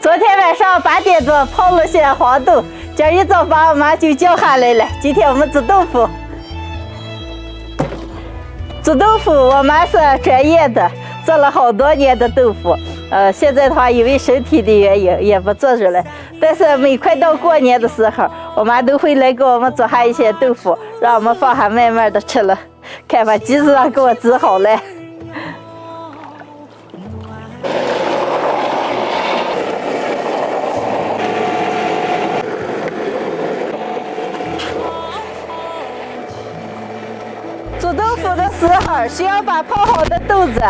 昨天晚上8点多泡了些黄豆，今儿一早把我妈就叫下来了。今天我们煮豆腐。煮豆腐，我妈是专业的，做了好多年的豆腐。现在的话，因为身体的原因也不做着了。但是每快到过年的时候，我妈都会来给我们做下一些豆腐，让我们放下慢慢的吃了。看把鸡子让给我煮好了。煮豆腐的时候，需要把泡好的豆子，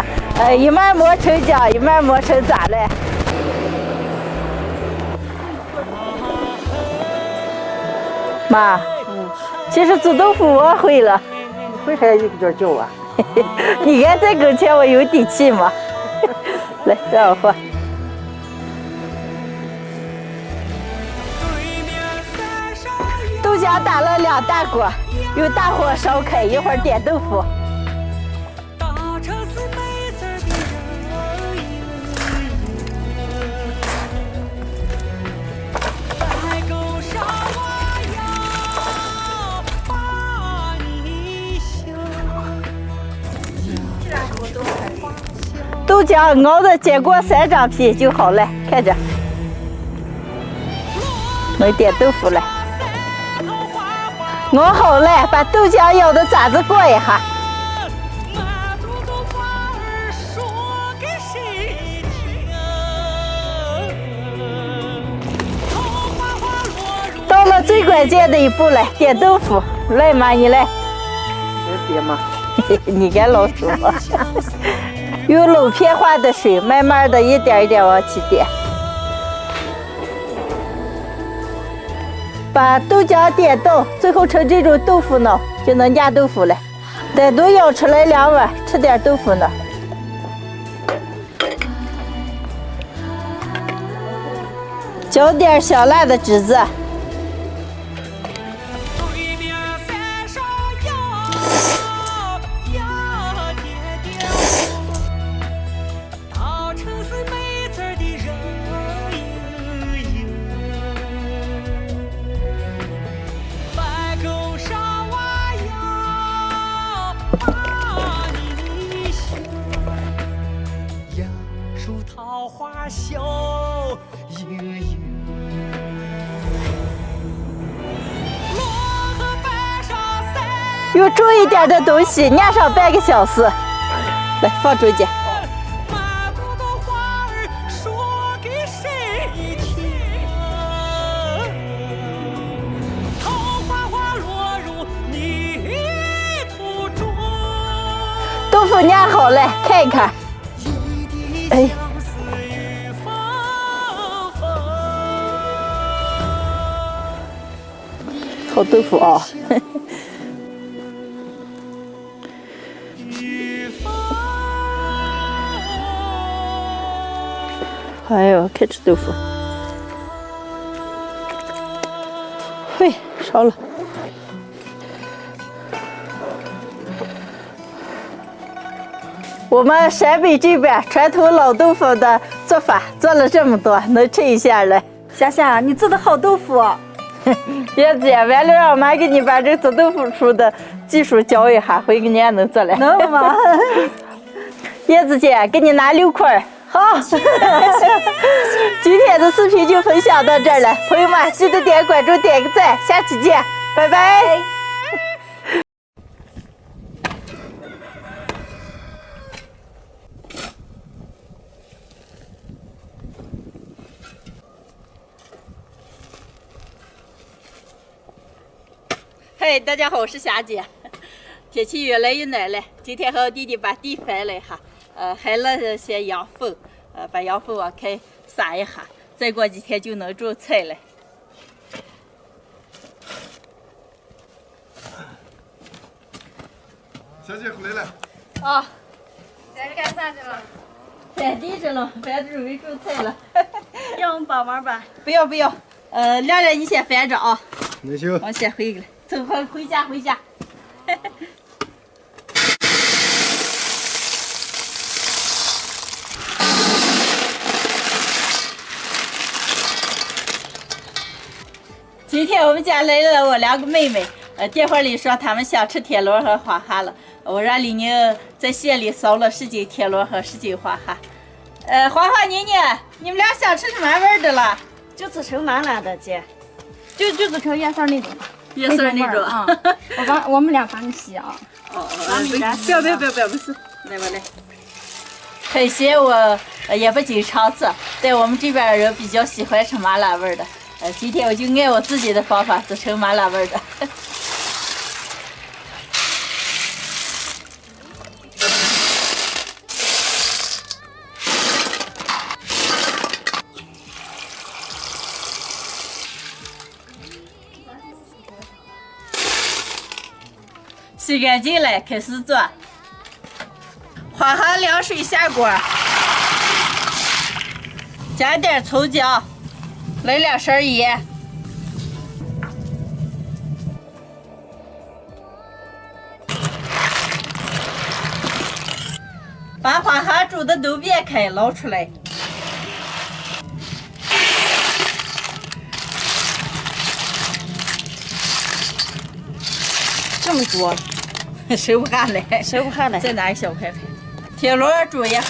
一面磨成浆，一面磨成渣来。妈，其实煮豆腐我会了。会还有点叫啊？你看在跟前我有底气吗？来，让我喝。豆浆打了2大锅，用大火烧开，一会儿点豆腐。豆浆熬的结过3张皮就好了，看着。能点豆腐了。熬好了，把豆浆舀的渣子过一下。到了最关键的一步了，点豆腐。来妈，你来。别点嘛。你看老师傅，用漏片化的水，慢慢的一点一点往起点。把豆浆点到，最后成这种豆腐脑，就能压豆腐了。单独舀出来2碗，吃点豆腐脑。浇点香辣的汁子。用重一点的东西压上半个小时，来放中间。豆腐压好了，看一看。哎。好豆腐啊！哎呦，看这豆腐，嘿，烧了。我们陕北这边传统老豆腐的做法做了这么多，能吃一下了。霞霞，你做的好豆腐。叶子呀，完了让我妈给你把这做豆腐厨的技术教一下，回给你也能做了。能吗？叶子姐，给你拿6块。好，今天的视频就分享到这儿了，朋友们记得点关注、点个赞，下期见，拜拜。嘿，大家好，我是霞姐。天气越来越暖了，今天和我弟弟把地翻了一下，还了些羊粪，把羊粪往开撒一下，再过几天就能种菜了。小姐回来了。啊，在干啥去了？翻地上了，翻准备种菜了。让我们帮忙吧。不要不要，亮亮你先翻着啊。那行。我先回去了，走，快回家回家。今天我们家来了我2个妹妹，电话里说她们想吃铁螺和花蛤了，我让李宁在县里搜了10斤铁螺和10斤花蛤。花花妮妮，你们俩想吃什么味的了？就做成麻辣的姐，就做成原色那种。原色那种啊。我们俩帮你洗啊。不要，不是，来吧来。可惜我也不经常做，但我们这边人比较喜欢吃麻辣味的。今天我就按我自己的方法做成麻辣味的。洗干净了，开始做。花蛤凉水下锅，加点葱姜，来2勺盐，把花蛤煮的都变开，捞出来。这么多，收不下来，收不下来。再拿一小块块，铁螺煮一下。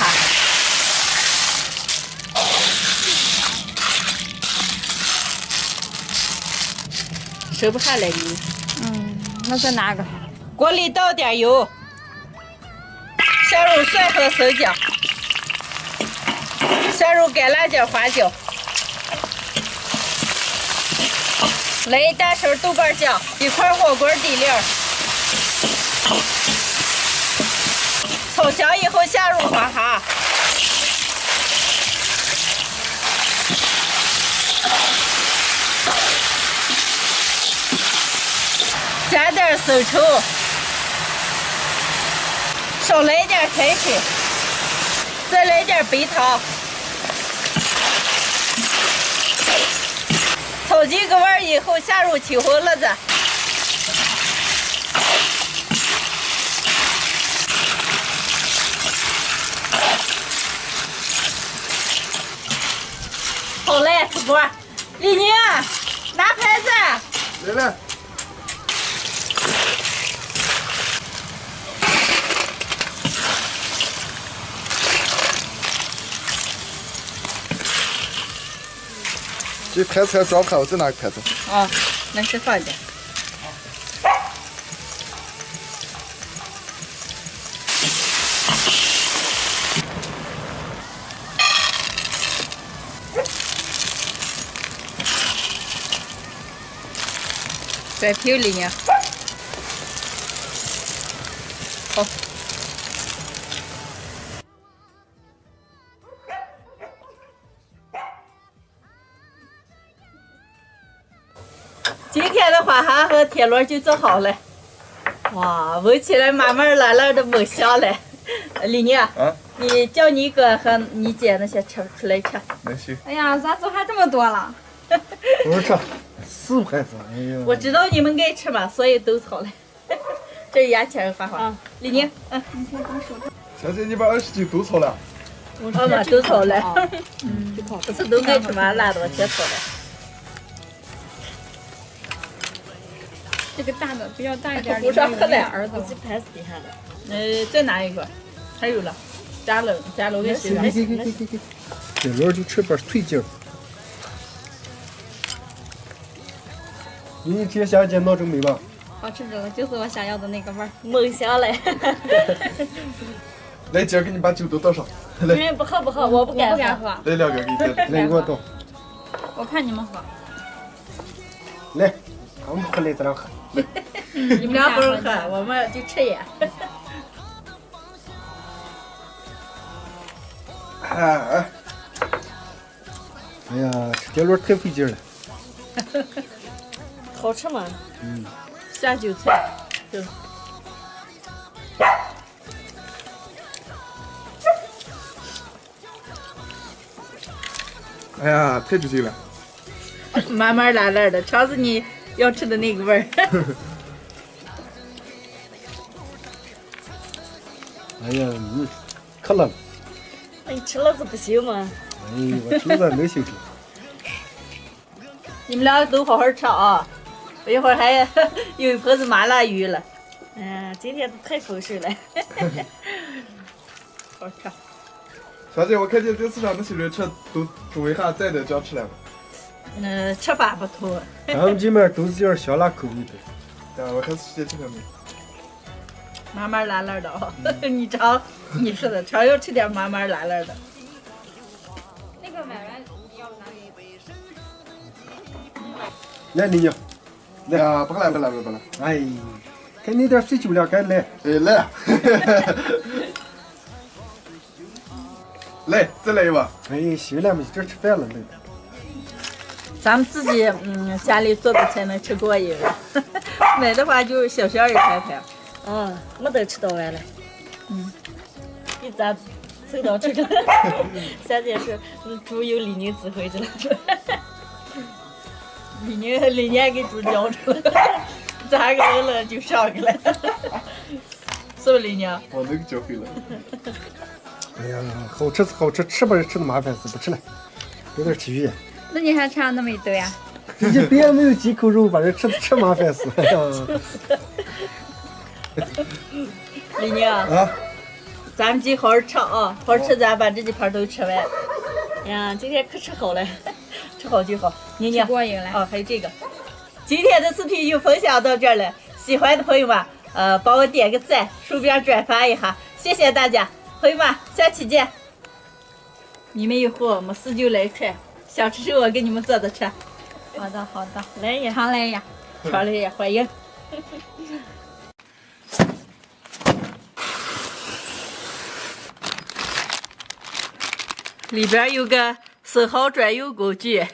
收不下来你。那再拿个。锅里倒点油，下入蒜和生姜，下入干辣椒、花椒，来1大勺豆瓣酱，1块火锅底料。炒香以后下入花蛤，加点生抽，少来点开水，再来点白糖，炒几个味以后下入青红辣子。好嘞，出锅。李宁，拿盘子。来了。这盘子还装不下，我再拿个盘子。啊，那是放点。摆皮里呢。好。今天的花蛤和铁螺就做好了。哇，闻起来麻麻辣辣的，猛香嘞！李宁，你叫你哥和你姐那些吃出来吃。那行。哎呀，咋做还这么多了？我吃4盘子，哎呀。我知道你们爱吃嘛，所以都炒了。这是牙签花花。李宁，你先把手。小姐，你把20斤都炒了。我们都炒了。不是都爱吃麻辣的，我全炒了。这个大的比较大一点，不上喝了，儿子。这盘子底下的。再拿一个，还有了，加了个水。给。铁螺就吃点脆劲儿。你今天下见闹钟没吧？好吃着了，就是我想要的那个味儿，猛香嘞！来，姐儿给你把酒都倒上。来，不喝，我不敢喝。来2个给你点，来你给我倒。我看你们喝。来，我们不喝来，咱俩喝。你们俩不用喝，我们就吃呀。哎呀，吃铁螺太费劲了。好吃吗？下酒菜，就。哎呀，太出劲了。麻麻辣辣的，尝着你要吃的那个味儿。哎呀，可冷。那你吃了是不行吗？哎，我吃了能行吃。你们俩都好好吃啊！一会儿还有一盆子麻辣鱼了。今天太丰盛了。好吃。小姐，我看见电视上那些人吃都为啥在这这样吃了吗？吃法不同。俺们这边都是点香辣口味的。对，我还是先吃点没。麻麻辣辣的啊！你尝，你说的尝要吃点麻麻辣辣的。那个买完要不拿给来，你娘，啊，不来不来不来。哎，给你点水酒了，该来。哎，来。来，再来一碗。哎，行了，没这吃饭了，来。咱们自己家里做的才能吃过瘾了，买的话就小小一盘盘。没得吃到完了。比咱凑到这个，三姐是猪由李宁指挥着了。李年给猪叼住了，咱个饿了就上去了，是不是李娘？我那个教会了。哎呀，好吃是好吃，吃不是吃的麻烦死，不吃了，有点吃鱼。那你还差那么一堆呀？你这别没有几口肉，把人吃麻烦死。李娘啊，咱们今好好吃啊，好好吃，咱把这几盘都吃完。呀，今天可吃好了。吃好就好，你娘过瘾了。哦，还有这个，今天的视频就分享到这儿了。喜欢的朋友们，帮我点个赞，顺便转发一下，谢谢大家，朋友们，下期见。你们以后没事就来吃，想吃什么我给你们做的吃。好的好的，来呀，常来呀。常来呀，欢迎。里边有个生蚝专用工具。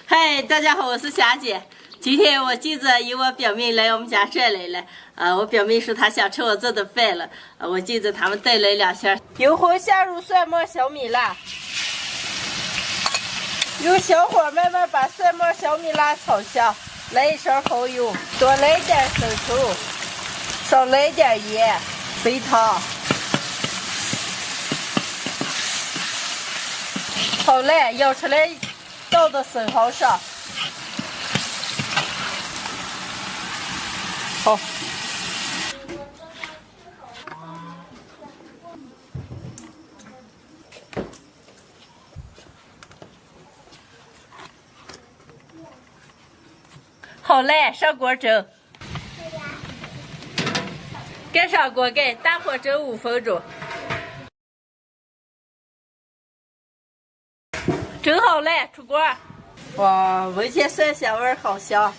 嗨，大家好，我是霞姐。今天我记着有我表妹来我们家转来了，我表妹说她想吃我做的饭了，我记着他们带来2箱。油锅下入蒜末、小米辣，用小火慢慢把蒜末、小米辣炒香，来1勺蚝油，多来点生抽，少来点盐、肥糖。好嘞，舀出来倒到生蚝上。好。好嘞，上锅蒸。盖上锅盖，大火蒸5分钟。蒸好了，出锅。哇，闻见蒜香味儿，好香。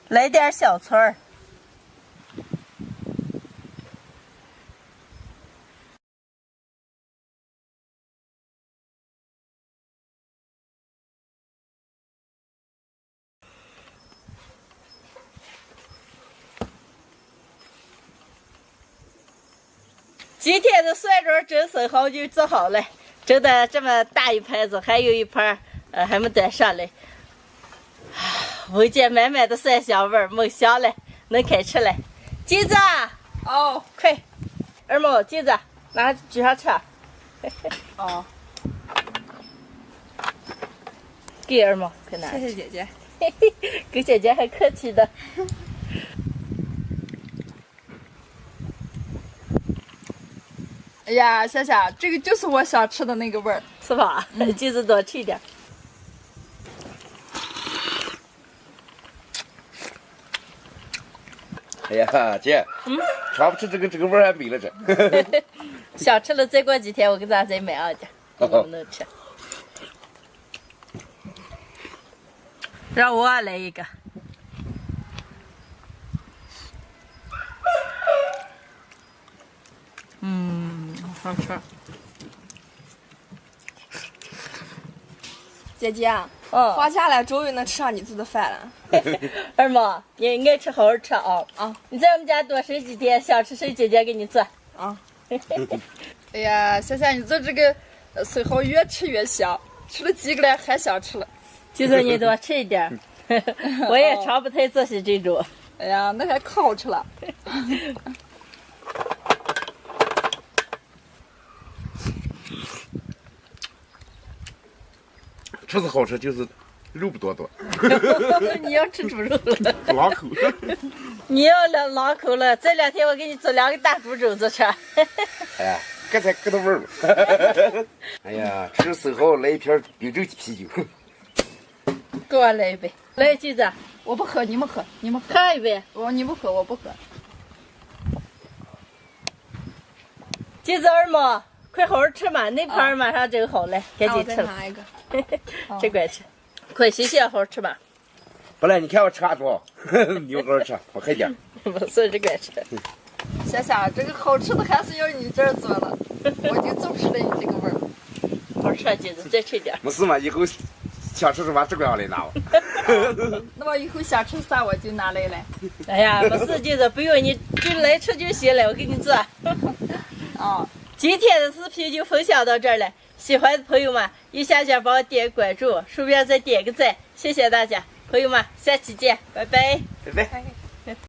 来点小葱儿。今天的蒜蓉蒸生蚝就做好了，蒸的这么大一盘子，还有一盘还没端上来。闻见满满的蒜香味儿，猛香了，能开吃了。金子，哦，快，二毛，金子，拿举上吃。哦，给二毛，快拿。谢谢姐姐。跟姐姐还客气的。哎呀，夏夏，这个就是我想吃的那个味儿，是吧？金子多吃一点。哎呀，姐，吃不吃这个味儿还没了这。想吃了再过几天我给咱再买上去，你们能吃。让我来一个。好吃。姐姐，嗯，放假了，终于能吃上你做的饭了。二毛，你爱吃好好吃啊！啊，你在我们家多生几天，想吃谁姐姐给你做。啊。哎呀，夏夏，你做这个生蚝越吃越香，吃了几个了还想吃了。就说你多吃一点，我也尝不太做些这种。哎呀，那还可好吃了。吃是好吃，就是肉不多多，你要吃猪肉了，不拉口。你要拉口了，这2天我给你做2个大猪肘子吃。哎呀，这才搁到味儿嘛。哎呀，吃生蚝来一瓶冰镇啤酒。给我来一杯。来，橘子，我不喝，你们喝，你们喝。喝一杯。你不喝，我不喝。橘子二毛，快好好吃嘛，那盘马上蒸好了，赶紧吃了。拿一个。这快吃，快谢谢，好好吃嘛。不然你看我吃啥多，你好好吃，我快点。不是这个吃。夏夏，这个好吃的还是要你这儿做的，我就就吃了你这个味儿。好吃啊，橘子，再吃点。没事嘛，以后想吃什么这个样来拿吧。那么以后想吃啥我就拿来了。哎呀，不是橘子，不用你就来吃就行了，我给你做。啊，今天的视频就分享到这儿了，喜欢的朋友们右下角帮我点关注，顺便再点个赞，谢谢大家，朋友们，下期见，拜拜。拜拜。